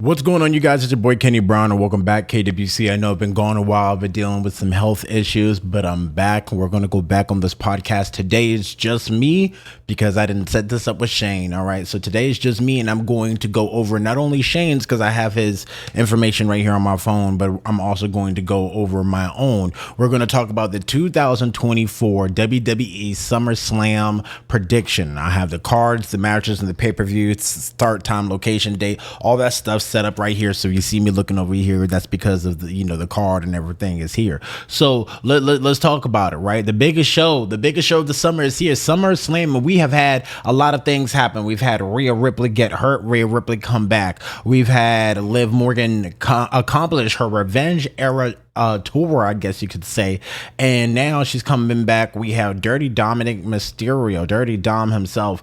What's going on, you guys? It's your boy Kenny Brown, and welcome back, KWC. I know I've been gone a while. I've been dealing with some health issues, but I'm back. We're going to go back on this podcast. Today is just me because I didn't set this up with Shane. All right. So today is just me, and I'm going to go over not only Shane's because I have his information right here on my phone, but I'm also going to go over my own. We're going to talk about the 2024 WWE SummerSlam prediction. I have the cards, the matches, and the pay-per-view, start time, location, date, all that stuff set up right here. So you see me looking over here, that's because of the card and everything is here. So let's talk about it, right? The biggest show of the summer is here, SummerSlam, and we have had a lot of things happen. We've had Rhea Ripley get hurt, Rhea Ripley come back. We've had Liv Morgan accomplish her revenge era tour, I guess you could say, and now she's coming back. We have Dirty Dominic Mysterio, Dirty Dom himself,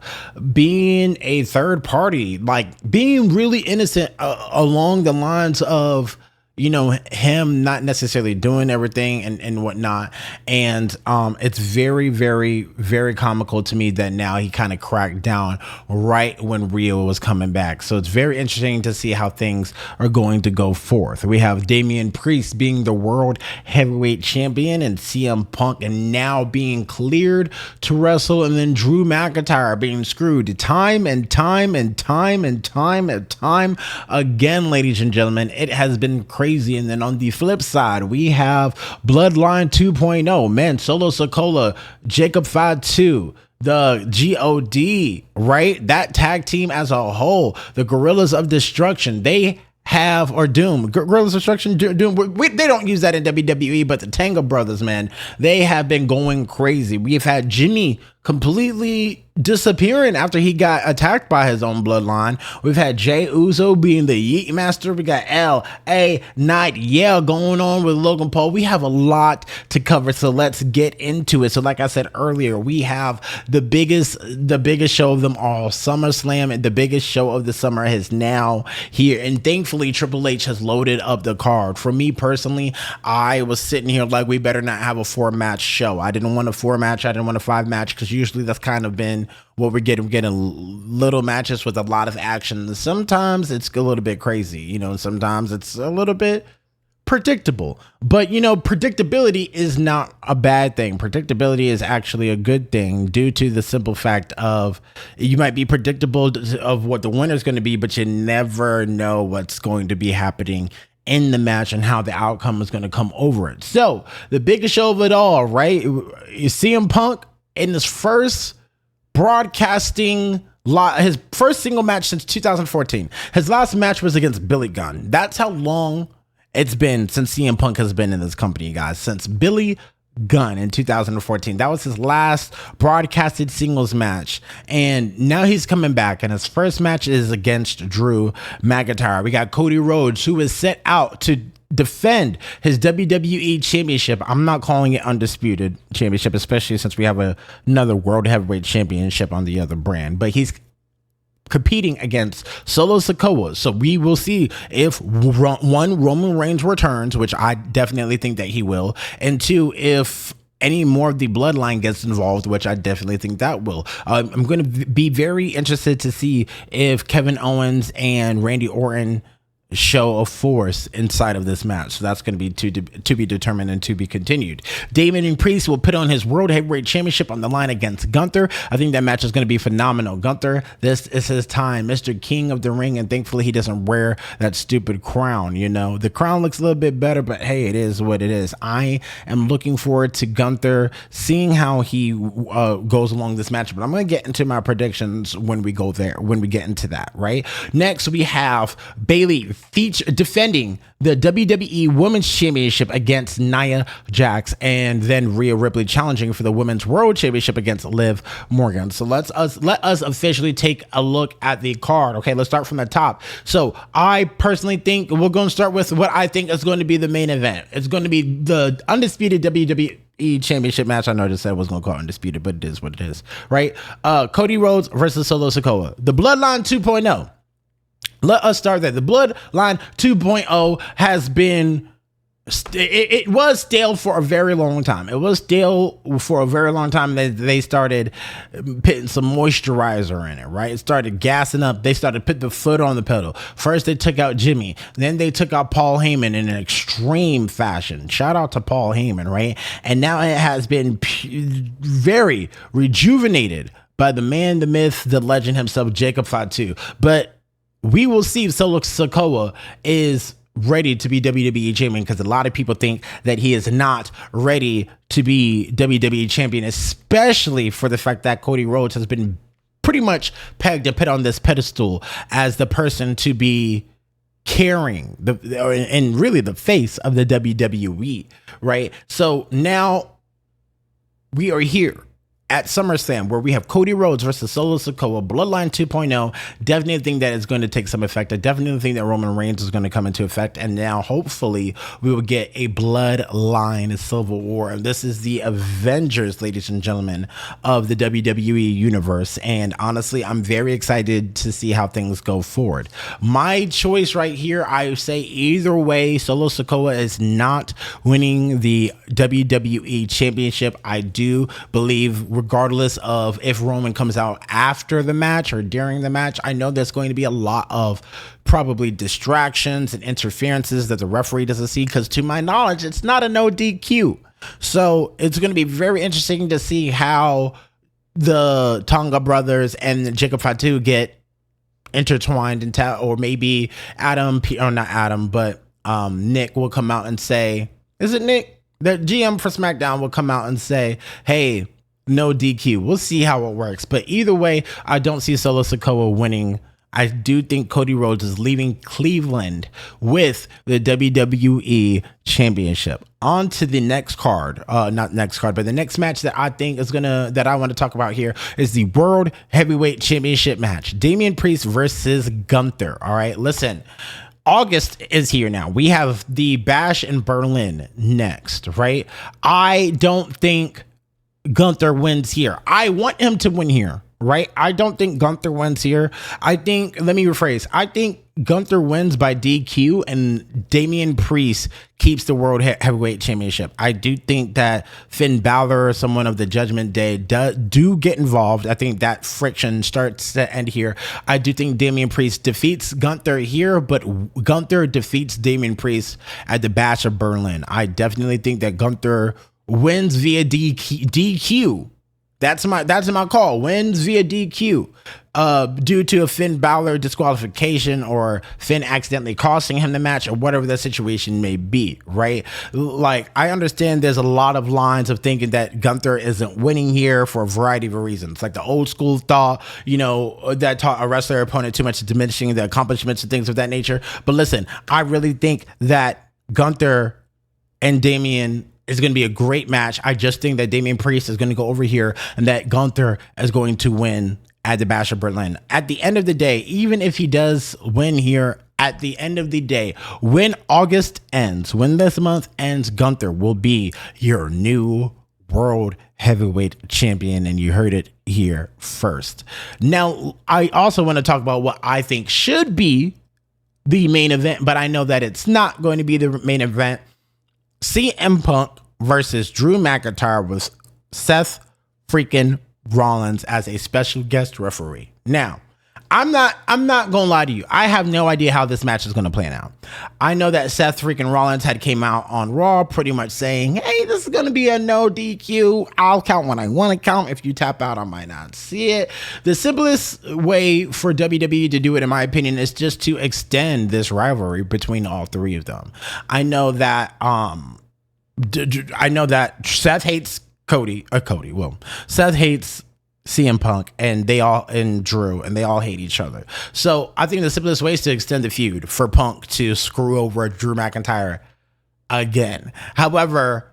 being a third party, like being really innocent along the lines of him not necessarily doing everything and whatnot. And it's very, very, very comical to me that now he kind of cracked down right when Rio was coming back. So it's very interesting to see how things are going to go forth. We have Damian Priest being the world heavyweight champion and CM Punk and now being cleared to wrestle, and then Drew McIntyre being screwed time and time again, ladies and gentlemen. It has been crazy. And then on the flip side, we have Bloodline 2.0, man, Solo Sikoa, Jacob Fatu, the GOD, right? That tag team as a whole, the Gorillas of Destruction, they have, or Doom, Gorillas of Destruction, Doom, they don't use that in WWE, but the Tango Brothers, man, they have been going crazy. We've had Jimmy completely disappearing after he got attacked by his own bloodline. We've had Jey Uso being the Yeet Master. We got LA Knight, going on with Logan Paul. We have a lot to cover, so let's get into it. So like I said earlier, we have the biggest show of them all, SummerSlam, and the biggest show of the summer is now here. And thankfully, Triple H has loaded up the card. For me personally, I was sitting here like, we better not have a 4-match show. I didn't want a 4-match. I didn't want a 5-match, because usually that's kind of been what we're getting. We're getting little matches with a lot of action. Sometimes it's a little bit crazy, sometimes it's a little bit predictable. But, predictability is not a bad thing. Predictability is actually a good thing, due to the simple fact of you might be predictable of what the winner is going to be, but you never know what's going to be happening in the match and how the outcome is going to come over it. So the biggest show of it all, right? You see CM Punk in his first broadcasting, his first single match since 2014. His last match was against Billy Gunn. That's how long it's been since CM Punk has been in this company, guys. Since Billy Gunn in 2014. That was his last broadcasted singles match. And now he's coming back, and his first match is against Drew McIntyre. We got Cody Rhodes, who is set out to defend his WWE championship. I'm not calling it undisputed championship, especially since we have another world heavyweight championship on the other brand, but he's competing against Solo Sikoa. So we will see if one, Roman Reigns returns, which I definitely think that he will, and two, if any more of the bloodline gets involved, which I definitely think that will. I'm going to be very interested to see if Kevin Owens and Randy Orton show of force inside of this match. So that's going to be to be determined and to be continued. Damian Priest will put on his World Heavyweight Championship on the line against Gunther. I think that match is going to be phenomenal. Gunther, this is his time, Mr. King of the Ring, and thankfully he doesn't wear that stupid crown. The crown looks a little bit better, but hey, it is what it is. I am looking forward to Gunther, seeing how he goes along this match, but I'm going to get into my predictions when we go there, when we get into that, right? Next, we have Bayley defending the WWE Women's Championship against Nia Jax, and then Rhea Ripley challenging for the Women's World Championship against Liv Morgan. So let us officially take a look at the card. Okay, let's start from the top. So I personally think we're going to start with what I think is going to be the main event. It's going to be the undisputed WWE Championship match. I know I just said I was going to call it undisputed, but it is what it is, right? Cody Rhodes versus Solo Sikoa. The Bloodline 2.0. Let us start there. The Bloodline 2.0 has been it was stale for a very long time. It was stale for a very long time. They started putting some moisturizer in it, right? It started gassing up. They started putting the foot on the pedal. First, they took out Jimmy. Then they took out Paul Heyman in an extreme fashion. Shout out to Paul Heyman, right? And now it has been very rejuvenated by the man, the myth, the legend himself, Jacob Fatu. But we will see if Solo Sikoa is ready to be WWE champion, because a lot of people think that he is not ready to be WWE champion, especially for the fact that Cody Rhodes has been pretty much pegged and put on this pedestal as the person to be carrying and really the face of the WWE, right? So now we are here at SummerSlam, where we have Cody Rhodes versus Solo Sikoa, Bloodline 2.0. Definitely think that is going to take some effect. I definitely think that Roman Reigns is going to come into effect. And now, hopefully, we will get a Bloodline Civil War. And this is the Avengers, ladies and gentlemen, of the WWE Universe. And honestly, I'm very excited to see how things go forward. My choice right here, I say either way, Solo Sikoa is not winning the WWE Championship. I do believe, regardless of if Roman comes out after the match or during the match, I know there's going to be a lot of probably distractions and interferences that the referee doesn't see, because to my knowledge, it's not a no DQ. So it's going to be very interesting to see how the Tonga brothers and Jacob Fatu get intertwined into, or maybe Nick will come out and say, is it Nick? The GM for SmackDown will come out and say, hey, no DQ. We'll see how it works. But either way, I don't see Solo Sikoa winning. I do think Cody Rhodes is leaving Cleveland with the WWE Championship. On to the next card. Not next card, but the next match that I think is that I want to talk about here is the World Heavyweight Championship match. Damian Priest versus Gunther. All right, listen. August is here now. We have the Bash in Berlin next, right? I don't think Gunther wins here. I want him to win here, right? I don't think Gunther wins here. Let me rephrase. I think Gunther wins by DQ and Damian Priest keeps the World Heavyweight Championship. I do think that Finn Balor or someone of the Judgment Day do get involved. I think that friction starts to end here. I do think Damian Priest defeats Gunther here, but Gunther defeats Damian Priest at the Bash of Berlin. I definitely think that Gunther wins via DQ. That's my call. Wins via DQ. Due to a Finn Balor disqualification or Finn accidentally costing him the match or whatever the situation may be, right? Like, I understand there's a lot of lines of thinking that Gunther isn't winning here for a variety of reasons. Like the old school thought, that taught a wrestler opponent too much, diminishing the accomplishments and things of that nature. But listen, I really think that Gunther and Damian is going to be a great match. I just think that Damian Priest is going to go over here and that Gunther is going to win at the Bash of Berlin. At the end of the day, even if he does win here, at the end of the day, when August ends, when this month ends, Gunther will be your new World Heavyweight Champion, and you heard it here first. Now, I also want to talk about what I think should be the main event, but I know that it's not going to be the main event. CM Punk versus Drew McIntyre with Seth freaking Rollins as a special guest referee. Now, I'm not gonna lie to you. I have no idea how this match is gonna plan out. I know that Seth freaking Rollins had came out on Raw pretty much saying, hey, this is gonna be a no DQ. I'll count when I want to count. If you tap out, I might not see it. The simplest way for WWE to do it, in my opinion, is just to extend this rivalry between all three of them. I know that Seth hates Seth hates CM Punk and Drew, and they all hate each other. So I think the simplest way is to extend the feud for Punk to screw over Drew McIntyre again. However,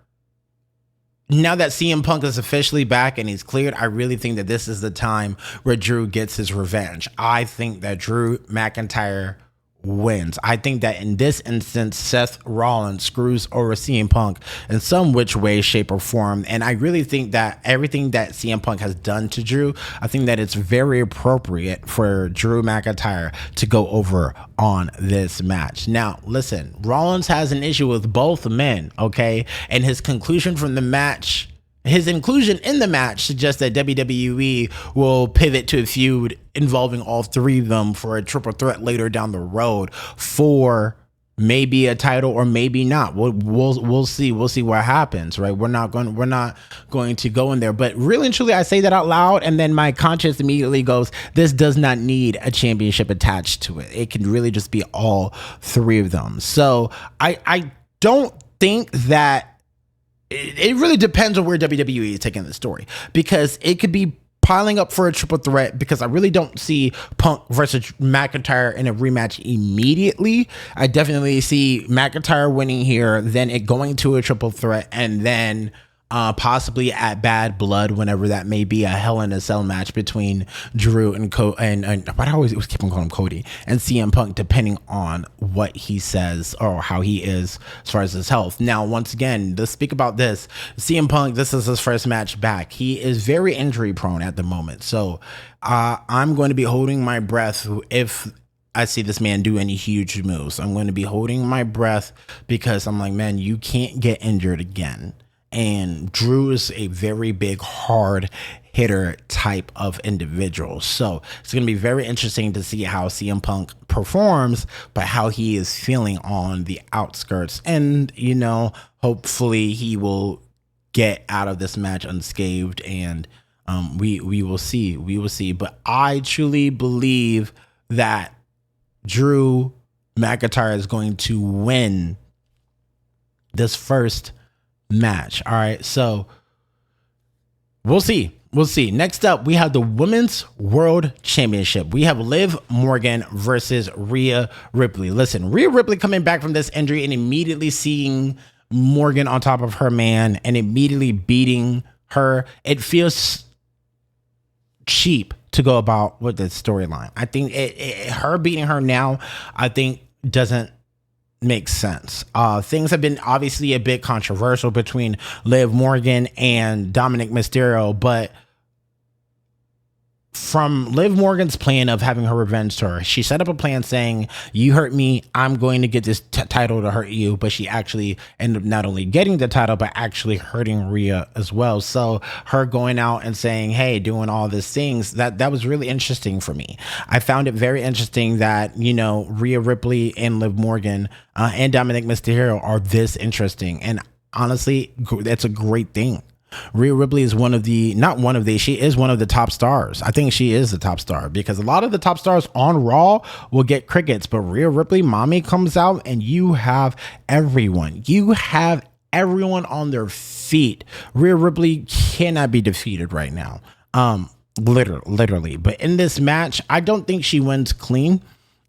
now that CM Punk is officially back and he's cleared, I really think that this is the time where Drew gets his revenge. I think that Drew McIntyre wins. I think that in this instance, Seth Rollins screws over CM Punk in some which way, shape, or form. And I really think that everything that CM Punk has done to Drew, I think that it's very appropriate for Drew McIntyre to go over on this match. Now, listen, Rollins has an issue with both men, okay? And his conclusion from the match, his inclusion in the match suggests that WWE will pivot to a feud involving all three of them for a triple threat later down the road for maybe a title or maybe not. We'll see. We'll see what happens, right? We're not going to go in there. But really and truly, I say that out loud, and then my conscience immediately goes, this does not need a championship attached to it. It can really just be all three of them. So I don't think that. It really depends on where WWE is taking the story, because it could be piling up for a triple threat, because I really don't see Punk versus McIntyre in a rematch immediately. I definitely see McIntyre winning here, then it going to a triple threat, and then possibly at Bad Blood, whenever that may be, a Hell in a Cell match between Drew and I always keep on calling him Cody and CM Punk, depending on what he says or how he is as far as his health. Now, once again, let's speak about this. CM Punk, this is his first match back. He is very injury prone at the moment, so I'm going to be holding my breath if I see this man do any huge moves. I'm going to be holding my breath, because I'm like, man, you can't get injured again. And Drew is a very big, hard hitter type of individual. So it's going to be very interesting to see how CM Punk performs, but how he is feeling on the outskirts. And, you know, hopefully he will get out of this match unscathed, and we will see. We will see. But I truly believe that Drew McIntyre is going to win this first match. All right, so we'll see. Next up, we have the Women's World Championship. We have Liv Morgan versus Rhea Ripley. Listen, Rhea Ripley coming back from this injury and immediately seeing Morgan on top of her man and immediately beating her. It feels cheap to go about with the storyline. I think her beating her now, I think, doesn't makes sense. Things have been obviously a bit controversial between Liv Morgan and Dominic Mysterio, but from Liv Morgan's plan of having her revenge tour, she set up a plan saying, you hurt me, I'm going to get this title to hurt you. But she actually ended up not only getting the title, but actually hurting Rhea as well. So her going out and saying, hey, doing all these things, that was really interesting for me. I found it very interesting that, you know, Rhea Ripley and Liv Morgan and Dominic Mysterio are this interesting. And honestly, that's a great thing. Rhea Ripley is she is one of the top stars. I think she is the top star, because a lot of the top stars on Raw will get crickets, but Rhea Ripley, mommy, comes out and you have everyone. You have everyone on their feet. Rhea Ripley cannot be defeated right now. Literally. But in this match, I don't think she wins clean.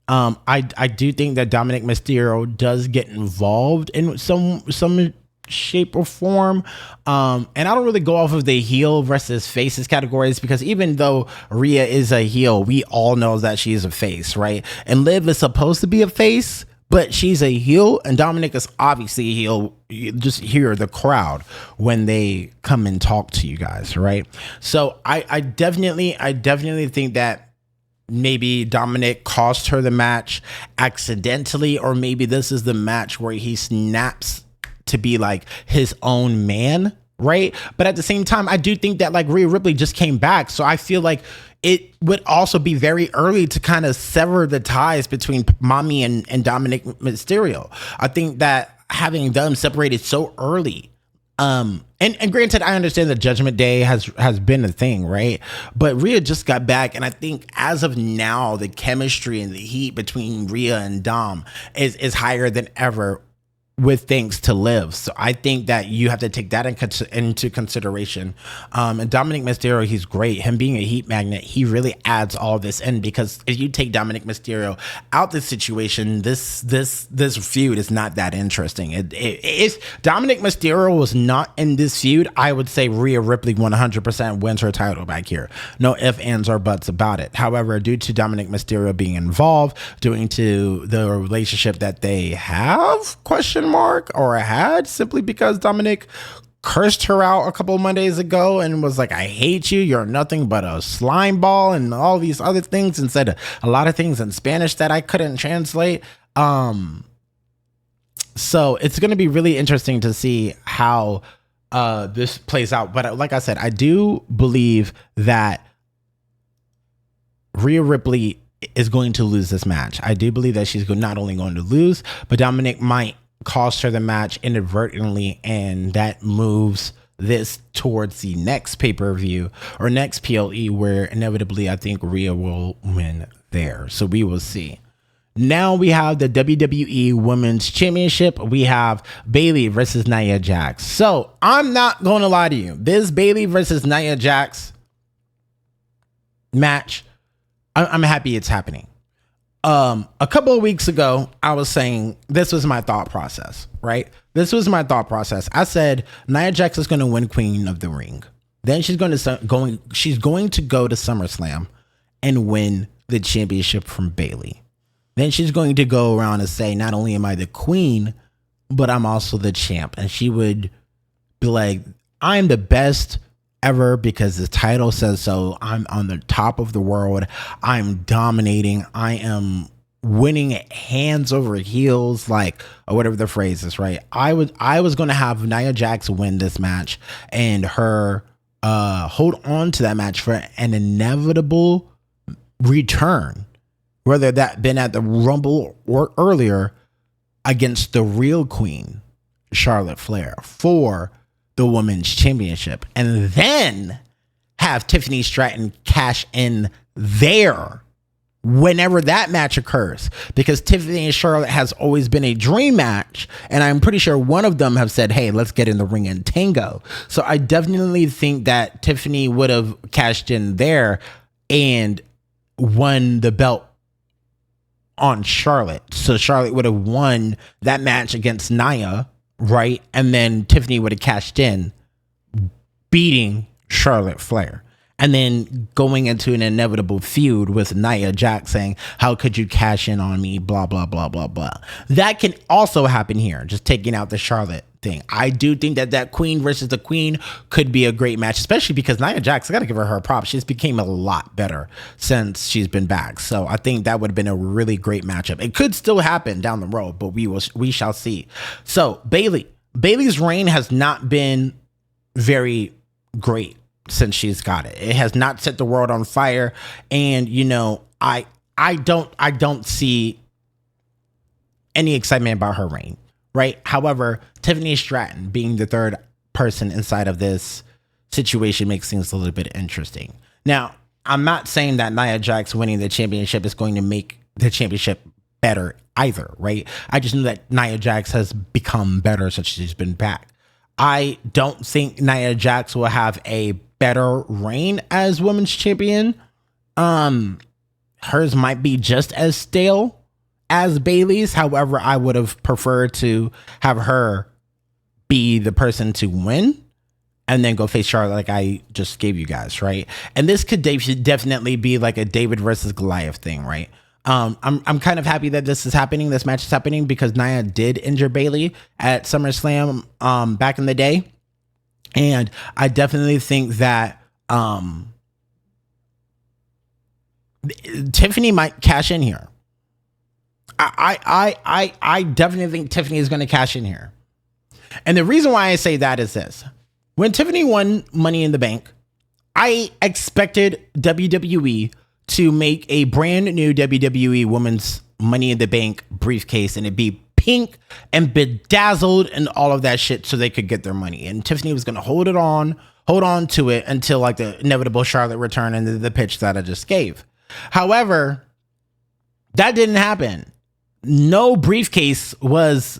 I do think that Dominic Mysterio does get involved in some shape or form, and I don't really go off of the heel versus faces categories, because even though Rhea is a heel, we all know that she is a face, right? And Liv is supposed to be a face, but she's a heel, and Dominic is obviously a heel. You just hear the crowd when they come and talk to you guys, right? So I definitely think that maybe Dominic cost her the match accidentally, or maybe this is the match where he snaps to be like his own man, right? But at the same time, I do think that like Rhea Ripley just came back, so I feel like it would also be very early to kind of sever the ties between mommy and Dominic Mysterio. I think that having them separated so early, and granted, I understand that Judgment Day has been a thing, right? But Rhea just got back, and I think as of now, the chemistry and the heat between Rhea and Dom is higher than ever. with things to live. So I think that you have to take that into consideration. And Dominic Mysterio, he's great. Him being a heat magnet, he really adds all this in, because if you take Dominic Mysterio out this situation, this feud is not that interesting. If Dominic Mysterio was not in this feud, I would say Rhea Ripley 100% wins her title back here. No ifs, ands, or buts about it. However, due to Dominic Mysterio being involved, due to the relationship that they have, question mark, or had, simply because Dominic cursed her out a couple of Mondays ago and was like, I hate you, you're nothing but a slime ball, and all these other things, and said a lot of things in Spanish that I couldn't translate. So it's going to be really interesting to see how this plays out. But like I said, I do believe that Rhea Ripley is going to lose this match. I do believe that she's not only going to lose, but Dominic might cost her the match inadvertently, and that moves this towards the next pay-per-view or next PLE, where inevitably I think Rhea will win there. So we will see. Now we have the WWE Women's Championship. We have Bayley versus Nia Jax. So I'm not going to lie to you. This Bayley versus Nia Jax match, I'm happy it's happening. A couple of weeks ago, I was saying this was my thought process, right? This was my thought process. I said Nia Jax is going to win Queen of the Ring. Then she's going to go to SummerSlam and win the championship from Bayley. Then she's going to go around and say, not only am I the queen, but I'm also the champ. And she would be like, I'm the best ever because the title says so. I'm on the top of the world. I'm dominating. I am winning hands over heels, like, or whatever the phrase is, right? I was going to have Nia Jax win this match and her hold on to that match for an inevitable return, whether that been at the Rumble or earlier, against the real queen, Charlotte Flair, for the Women's Championship, and then have Tiffany Stratton cash in there whenever that match occurs, because Tiffany and Charlotte has always been a dream match, and I'm pretty sure one of them have said, hey, let's get in the ring and tango. So I definitely think that Tiffany would have cashed in there and won the belt on Charlotte. So Charlotte would have won that match against Nia, right? And then Tiffany would have cashed in, beating Charlotte Flair, and then going into an inevitable feud with Nia Jax saying, how could you cash in on me, blah, blah, blah, blah, blah. That can also happen here, just taking out the Charlotte thing. I do think that queen versus the queen could be a great match, especially because Nia Jax, I gotta give her props, she's became a lot better since she's been back. So I think that would have been a really great matchup. It could still happen down the road, but we shall see. So Bayley's reign has not been very great since she's got it. It has not set the world on fire, and you know, I don't see any excitement about her reign, right? However, Tiffany Stratton being the third person inside of this situation makes things a little bit interesting. Now, I'm not saying that Nia Jax winning the championship is going to make the championship better either, right? I just know that Nia Jax has become better since she's been back. I don't think Nia Jax will have a better reign as women's champion. Hers might be just as stale as Bayley's. However, I would have preferred to have her be the person to win and then go face Charlotte like I just gave you guys, right? And this could definitely be like a David versus Goliath thing, right? I'm kind of happy that this is happening. This match is happening because Nia did injure Bayley at SummerSlam back in the day. And I definitely think that Tiffany might cash in here. I definitely think Tiffany is going to cash in here. And the reason why I say that is this. When Tiffany won Money in the Bank, I expected WWE to make a brand new WWE Women's Money in the Bank briefcase, and it'd be pink and bedazzled and all of that shit so they could get their money. And Tiffany was going to hold on to it until like the inevitable Charlotte return and the pitch that I just gave. However, that didn't happen. No briefcase was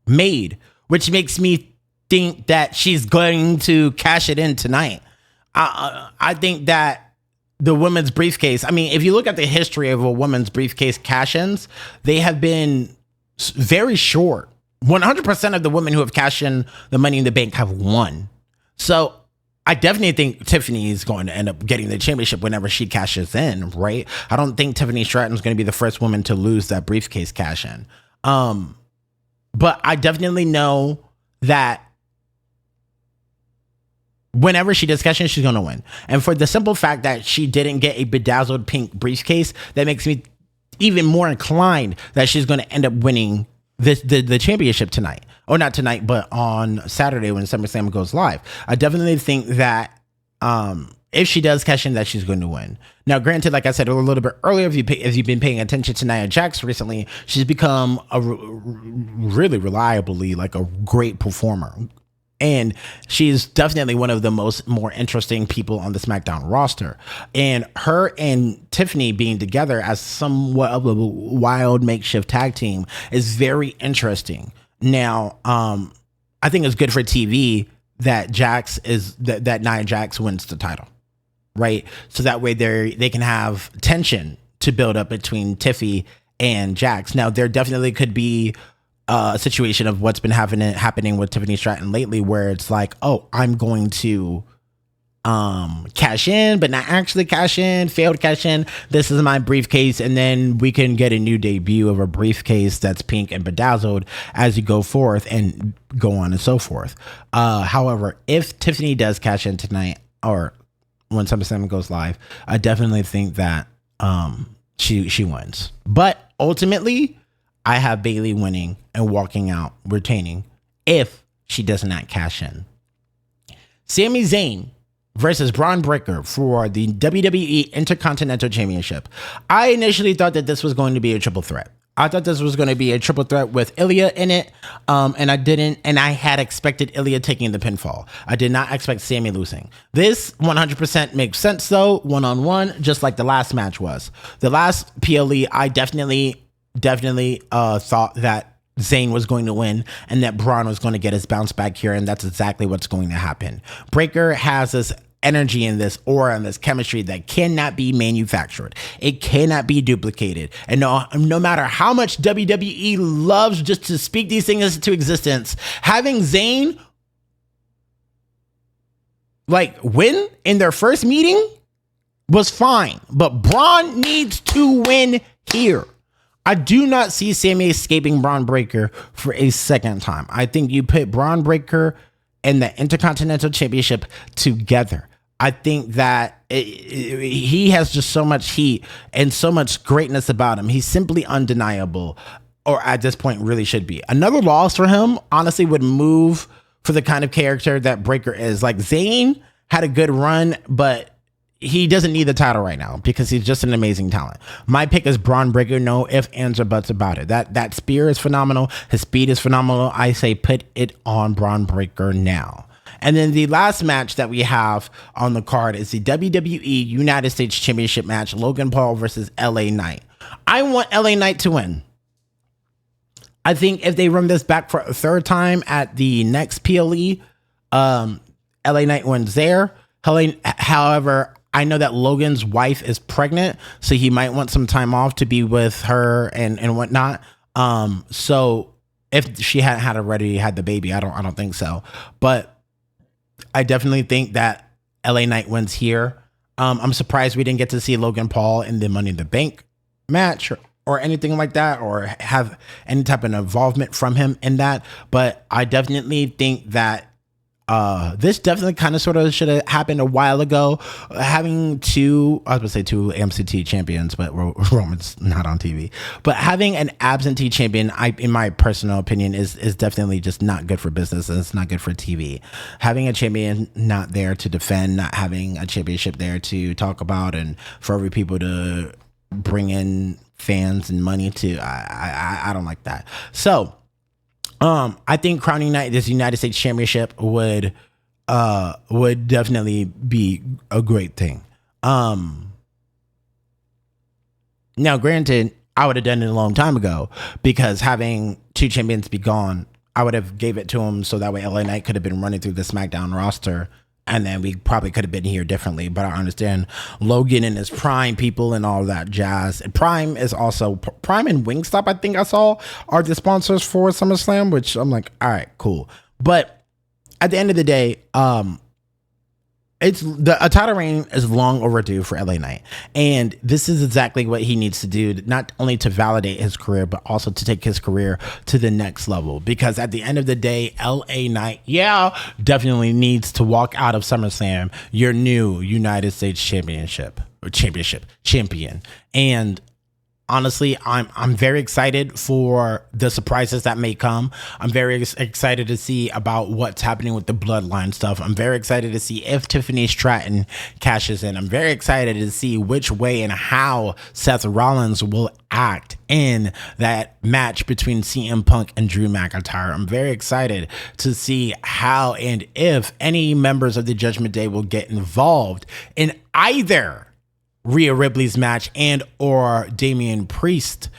made, which makes me think that she's going to cash it in tonight. I think that the women's briefcase, I mean, if you look at the history of a women's briefcase cash-ins, they have been very short. 100% of the women who have cashed in the Money in the Bank have won. So I definitely think Tiffany is going to end up getting the championship whenever she cashes in, right? I don't think Tiffany Stratton is going to be the first woman to lose that briefcase cash in. But I definitely know that whenever she does cash in, she's going to win. And for the simple fact that she didn't get a bedazzled pink briefcase, that makes me even more inclined that she's going to end up winning the championship tonight. Or not tonight, but on Saturday when SummerSlam goes live. I definitely think that if she does cash in, that she's going to win. Now, granted, like I said a little bit earlier, if you've been paying attention to Nia Jax recently, she's become a really reliably like a great performer. And she's definitely one of the more interesting people on the SmackDown roster. And her and Tiffany being together as somewhat of a wild makeshift tag team is very interesting. Now, I think it's good for TV that that Nia Jax wins the title, right? So that way they can have tension to build up between Tiffy and Jax. Now, there definitely could be a situation of what's been happening with Tiffany Stratton lately, where it's like, oh, I'm going to cash in, but not actually cash in, failed cash in. This is my briefcase, and then we can get a new debut of a briefcase that's pink and bedazzled as you go forth and go on and so forth. However, if Tiffany does cash in tonight or when SummerSlam goes live, I definitely think that she wins. But ultimately, I have Bayley winning and walking out retaining if she does not cash in. Sami Zayn versus Braun Breaker for the WWE Intercontinental Championship. I initially thought that this was going to be a triple threat. I thought this was going to be a triple threat with Ilya in it, and I had expected Ilya taking the pinfall. I did not expect Sami losing. This 100% makes sense though, one-on-one, just like the last match was. The last PLE, I definitely thought that Zayn was going to win and that Braun was going to get his bounce back here, and that's exactly what's going to happen. Breaker has this energy and this aura and this chemistry that cannot be manufactured. It cannot be duplicated. And no matter how much WWE loves just to speak these things into existence, having Zayn win in their first meeting was fine, but Braun needs to win here. I do not see Sami escaping Braun Breaker for a second time. I think you put Braun Breaker and the Intercontinental Championship together. I think that he has just so much heat and so much greatness about him. He's simply undeniable, or at this point really should be. Another loss for him, honestly, would move for the kind of character that Breaker is. Like, Zayn had a good run, but he doesn't need the title right now because he's just an amazing talent. My pick is Braun Breaker. No ifs, ands, or buts about it. That spear is phenomenal. His speed is phenomenal. I say put it on Braun Breaker now. And then the last match that we have on the card is the WWE United States Championship match, Logan Paul versus LA Knight. I want LA Knight to win. I think if they run this back for a third time at the next PLE, LA Knight wins there. However, I know that Logan's wife is pregnant, so he might want some time off to be with her and whatnot. So if she hadn't already had the baby, I don't think so. But I definitely think that LA Knight wins here. I'm surprised we didn't get to see Logan Paul in the Money in the Bank match or anything like that, or have any type of involvement from him in that. But I definitely think that this definitely kind of sort of should have happened a while ago. Having two MCT champions, but Roman's not on TV. But having an absentee champion, in my personal opinion, is definitely just not good for business, and it's not good for TV. Having a champion not there to defend, not having a championship there to talk about, and for every people to bring in fans and money to, I don't like that. So I think crowning this United States Championship would definitely be a great thing. Now, granted, I would have done it a long time ago, because having two champions be gone I would have gave it to him so that way LA Knight could have been running through the SmackDown roster. And then we probably could have been here differently. But I understand Logan and his Prime people and all that jazz. And Prime is also Prime and Wingstop, I think I saw, are the sponsors for SummerSlam, which I'm like, all right, cool. But at the end of the day, a title reign is long overdue for LA Knight. And this is exactly what he needs to do, not only to validate his career, but also to take his career to the next level. Because at the end of the day, LA Knight, definitely needs to walk out of SummerSlam your new United States champion. And honestly, I'm very excited for the surprises that may come. I'm very excited to see about what's happening with the bloodline stuff. I'm very excited to see if Tiffany Stratton cashes in. I'm very excited to see which way and how Seth Rollins will act in that match between CM Punk and Drew McIntyre. I'm very excited to see how and if any members of the Judgment Day will get involved in either Rhea Ripley's match and or Damian Priest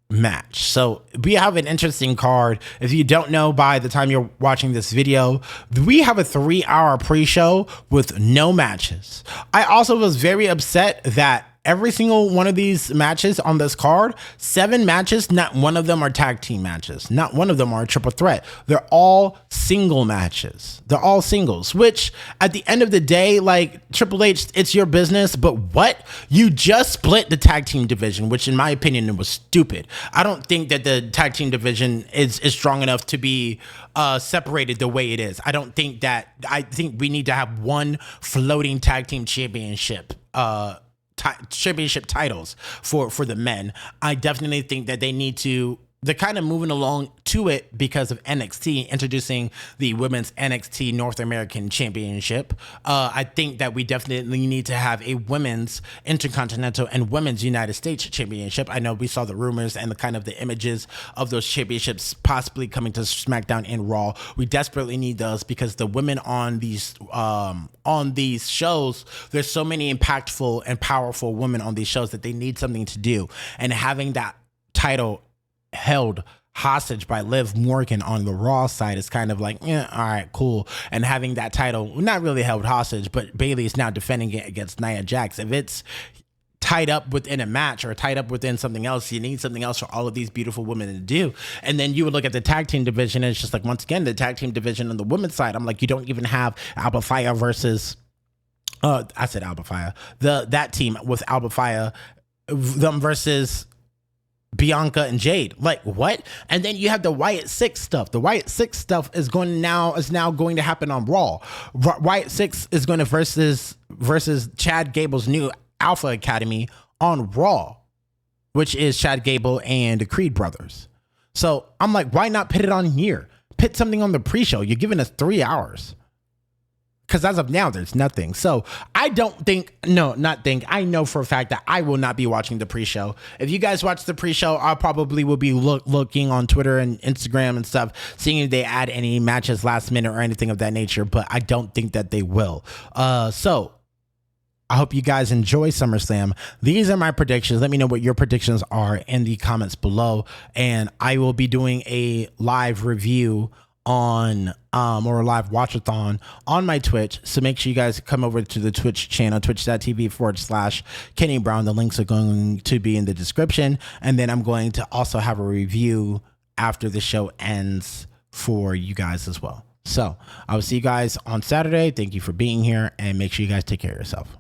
match. So we have an interesting card. If you don't know, by the time you're watching this video, we have a 3-hour pre-show with no matches. I also was very upset that every single one of these matches on this card, 7 matches, not one of them are tag team matches. Not one of them are a triple threat. They're all single matches. They're all singles, which at the end of the day, like Triple H, it's your business, but what? You just split the tag team division, which in my opinion, it was stupid. I don't think that the tag team division is strong enough to be separated the way it is. I think we need to have one floating tag team championship championship titles for the men. I definitely think that they need to, they're kind of moving along to it because of NXT introducing the women's NXT North American Championship. I think that we definitely need to have a women's Intercontinental and women's United States Championship. I know we saw the rumors and the kind of the images of those championships possibly coming to SmackDown and Raw. We desperately need those because the women on these shows, there's so many impactful and powerful women on these shows that they need something to do. And having that title held hostage by Liv Morgan on the Raw side is kind of like, all right, cool. And having that title not really held hostage, but Bayley is now defending it against Nia Jax. If it's tied up within a match or tied up within something else, you need something else for all of these beautiful women to do. And then you would look at the tag team division, and it's just like, once again, the tag team division on the women's side, I'm like, you don't even have Alba Fyre versus I said Alba Fyre, that team with Alba Fyre, them versus Bianca and Jade. Like, what? And then you have the Wyatt Six stuff. The Wyatt Six stuff is now going to happen on Raw. Wyatt Six is going to versus Chad Gable's new Alpha Academy on Raw, which is Chad Gable and the Creed brothers. So I'm like, why not put it on here? Put something on the pre-show. You're giving us 3 hours. Because as of now, there's nothing. So I know for a fact that I will not be watching the pre-show. If you guys watch the pre-show, I probably will be looking on Twitter and Instagram and stuff, seeing if they add any matches last minute or anything of that nature. But I don't think that they will. So I hope you guys enjoy SummerSlam. These are my predictions. Let me know what your predictions are in the comments below. And I will be doing a live review on or a live watchathon on my Twitch. So make sure you guys come over to the Twitch channel, twitch.tv/Kenny Brown. The links are going to be in the description. And then I'm going to also have a review after the show ends for you guys as well. So I will see you guys on Saturday. Thank you for being here, and make sure you guys take care of yourself.